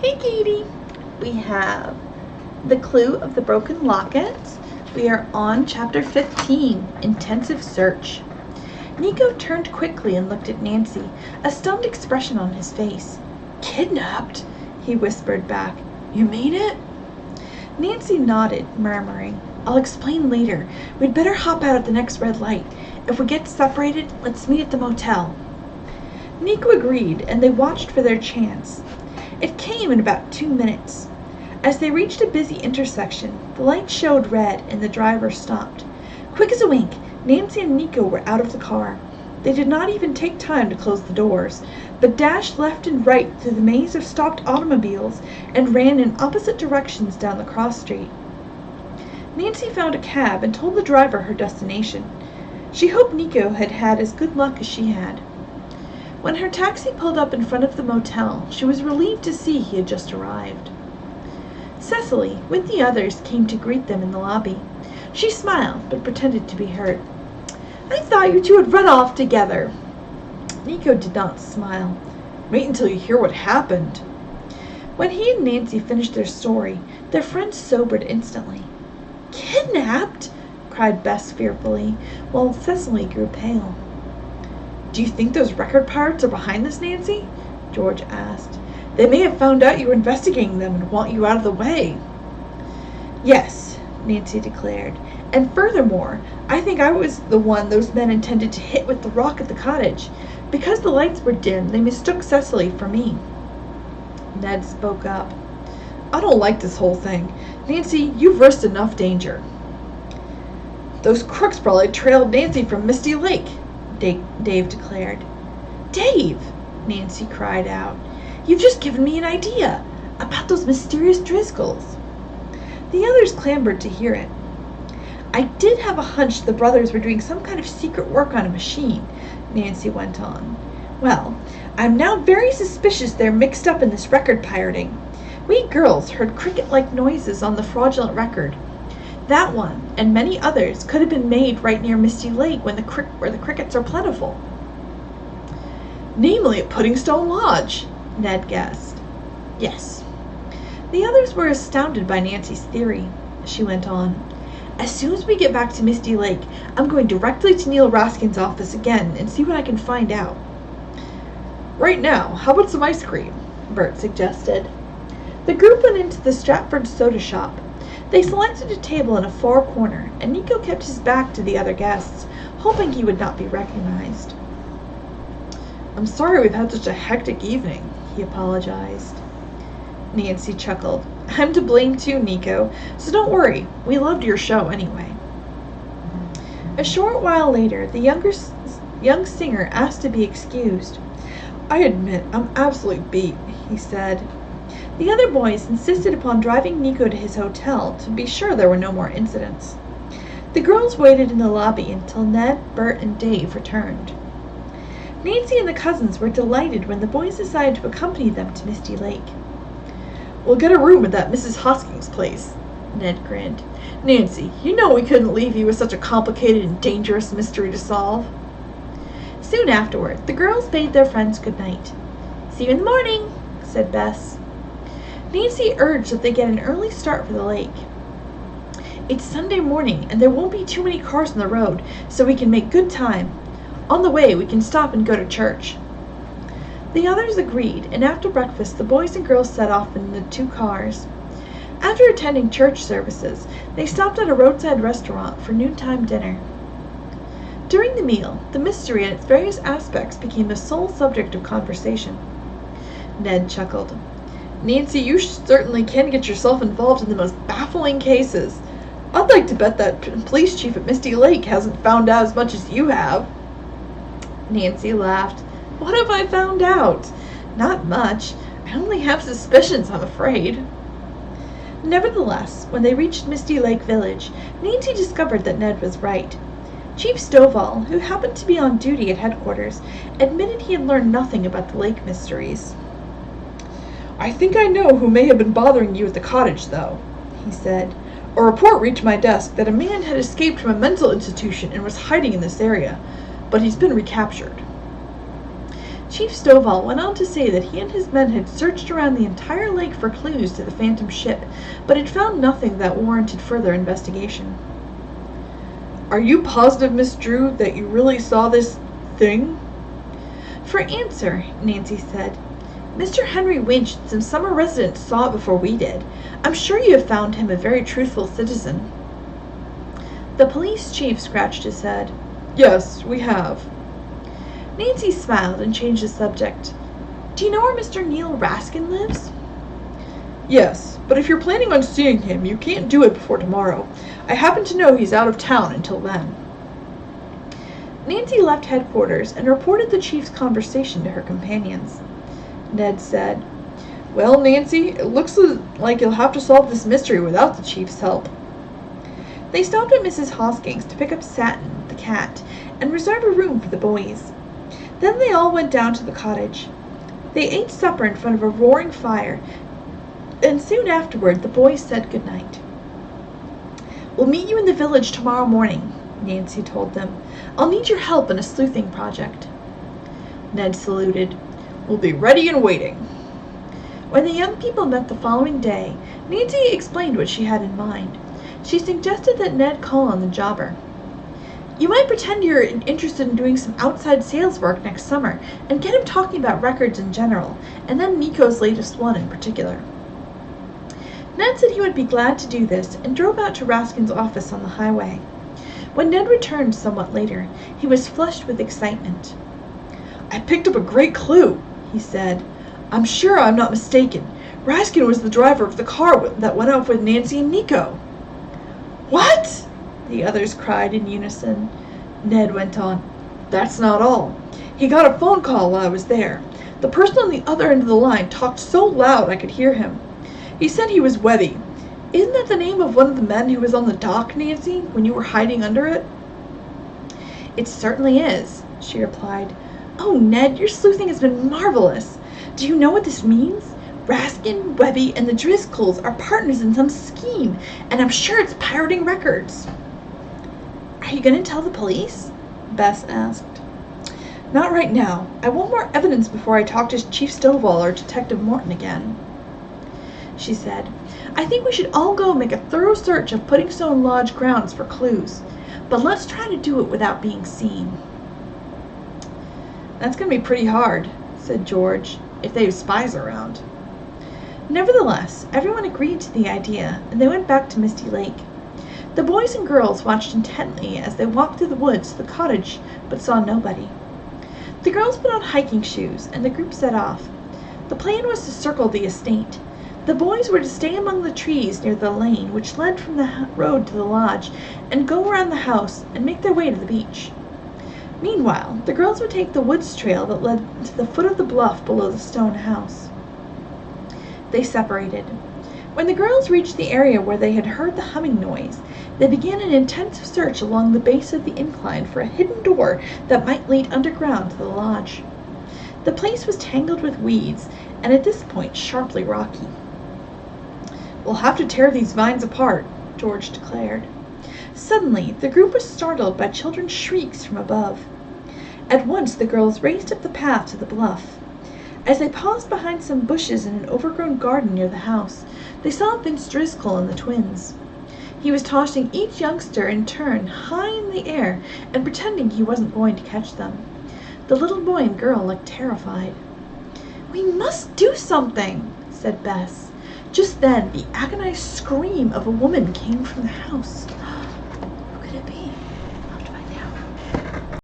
Hey, Katie. We have The Clue of the Broken Locket. We are on Chapter 15, Intensive Search. Nico turned quickly and looked at Nancy, a stunned expression on his face. "Kidnapped?" he whispered back. "You mean it?" Nancy nodded, murmuring, "I'll explain later. We'd better hop out at the next red light. If we get separated, let's meet at the motel." Nico agreed, and they watched for their chance. It came in about 2 minutes. As they reached a busy intersection, the light showed red and the driver stopped. Quick as a wink, Nancy and Nico were out of the car. They did not even take time to close the doors, but dashed left and right through the maze of stopped automobiles and ran in opposite directions down the cross street. Nancy found a cab and told the driver her destination. She hoped Nico had had as good luck as she had. When her taxi pulled up in front of the motel, she was relieved to see he had just arrived. Cecily, with the others, came to greet them in the lobby. She smiled, but pretended to be hurt. "I thought you two would run off together." Nico did not smile. "Wait until you hear what happened." When he and Nancy finished their story, their friends sobered instantly. "Kidnapped?" cried Bess fearfully, while Cecily grew pale. "Do you think those record pirates are behind this, Nancy?" George asked. "They may have found out you were investigating them and want you out of the way." "Yes," Nancy declared. "And furthermore, I think I was the one those men intended to hit with the rock at the cottage. Because the lights were dim, they mistook Cecily for me." Ned spoke up. "I don't like this whole thing. Nancy, you've risked enough danger." "Those crooks probably trailed Nancy from Misty Lake," Dave declared. "Dave!" Nancy cried out. "You've just given me an idea about those mysterious Driscolls." The others clamored to hear it. "I did have a hunch the brothers were doing some kind of secret work on a machine," Nancy went on. "Well, I'm now very suspicious they're mixed up in this record pirating. We girls heard cricket-like noises on the fraudulent record. That one, and many others, could have been made right near Misty Lake where the crickets are plentiful." "Namely at Puddingstone Lodge," Ned guessed. "Yes." The others were astounded by Nancy's theory. She went on. "As soon as we get back to Misty Lake, I'm going directly to Neil Raskin's office again and see what I can find out." "Right now, how about some ice cream?" Bert suggested. The group went into the Stratford soda shop. They selected a table in a far corner, and Nico kept his back to the other guests, hoping he would not be recognized. "I'm sorry we've had such a hectic evening," he apologized. Nancy chuckled. "I'm to blame too, Nico, so don't worry. We loved your show anyway." A short while later, the young singer asked to be excused. "I admit I'm absolutely beat," he said. The other boys insisted upon driving Nico to his hotel to be sure there were no more incidents. The girls waited in the lobby until Ned, Bert, and Dave returned. Nancy and the cousins were delighted when the boys decided to accompany them to Misty Lake. "We'll get a room at that Mrs. Hosking's place," Ned grinned. "Nancy, you know we couldn't leave you with such a complicated and dangerous mystery to solve." Soon afterward, the girls bade their friends good night. "See you in the morning," said Bess. Nancy urged that they get an early start for the lake. "It's Sunday morning, and there won't be too many cars on the road, so we can make good time. On the way, we can stop and go to church." The others agreed, and after breakfast, the boys and girls set off in the 2 cars. After attending church services, they stopped at a roadside restaurant for noontime dinner. During the meal, the mystery and its various aspects became the sole subject of conversation. Ned chuckled. "Nancy, you certainly can get yourself involved in the most baffling cases. I'd like to bet that police chief at Misty Lake hasn't found out as much as you have." Nancy laughed. "What have I found out? Not much. I only have suspicions, I'm afraid." Nevertheless, when they reached Misty Lake Village, Nancy discovered that Ned was right. Chief Stovall, who happened to be on duty at headquarters, admitted he had learned nothing about the lake mysteries. "I think I know who may have been bothering you at the cottage, though," he said. "A report reached my desk that a man had escaped from a mental institution and was hiding in this area, but he's been recaptured." Chief Stovall went on to say that he and his men had searched around the entire lake for clues to the phantom ship, but had found nothing that warranted further investigation. Are you positive, Miss Drew, that you really saw this thing? For answer, Nancy said, Mr. Henry Winch and some summer residents saw it before we did. I'm sure you have found him a very truthful citizen. The police chief scratched his head. Yes, we have. Nancy smiled and changed the subject. Do you know where Mr. Neil Raskin lives? Yes, but if you're planning on seeing him, you can't do it before tomorrow. I happen to know he's out of town until then. Nancy left headquarters and reported the chief's conversation to her companions. Ned said, Well, Nancy, it looks like you'll have to solve this mystery without the chief's help. They stopped at Mrs. Hosking's to pick up Satin, the cat, and reserve a room for the boys. Then they all went down to the cottage. They ate supper in front of a roaring fire, and soon afterward the boys said good night. We'll meet you in the village tomorrow morning, Nancy told them. I'll need your help in a sleuthing project. Ned saluted. We'll be ready and waiting. When the young people met the following day, Nancy explained what she had in mind. She suggested that Ned call on the jobber. You might pretend you're interested in doing some outside sales work next summer and get him talking about records in general, and then Nico's latest one in particular. Ned said he would be glad to do this and drove out to Raskin's office on the highway. When Ned returned somewhat later, he was flushed with excitement. I picked up a great clue, he said. I'm sure I'm not mistaken. Raskin was the driver of the car that went off with Nancy and Nico. What? The others cried in unison. Ned went on. That's not all. He got a phone call while I was there. The person on the other end of the line talked so loud I could hear him. He said he was Webby. Isn't that the name of one of the men who was on the dock, Nancy, when you were hiding under it? It certainly is, she replied. Oh, Ned, your sleuthing has been marvelous. Do you know what this means? Raskin, Webby, and the Driscolls are partners in some scheme, and I'm sure it's pirating records. Are you going to tell the police? Bess asked. Not right now. I want more evidence before I talk to Chief Stovall or Detective Morton again. She said, I think we should all go make a thorough search of Pudding Stone Lodge grounds for clues, but let's try to do it without being seen. That's going to be pretty hard, said George, if they have spies around. Nevertheless, everyone agreed to the idea, and they went back to Misty Lake. The boys and girls watched intently as they walked through the woods to the cottage, but saw nobody. The girls put on hiking shoes, and the group set off. The plan was to circle the estate. The boys were to stay among the trees near the lane which led from the road to the lodge, and go around the house and make their way to the beach. Meanwhile, the girls would take the woods trail that led to the foot of the bluff below the stone house. They separated. When the girls reached the area where they had heard the humming noise, they began an intensive search along the base of the incline for a hidden door that might lead underground to the lodge. The place was tangled with weeds, and at this point sharply rocky. We'll have to tear these vines apart, George declared. Suddenly, the group was startled by children's shrieks from above. At once the girls raced up the path to the bluff. As they paused behind some bushes in an overgrown garden near the house, they saw Vince Driscoll and the twins. He was tossing each youngster in turn high in the air and pretending he wasn't going to catch them. The little boy and girl looked terrified. We must do something, said Bess. Just then, the agonized scream of a woman came from the house. Who could it be?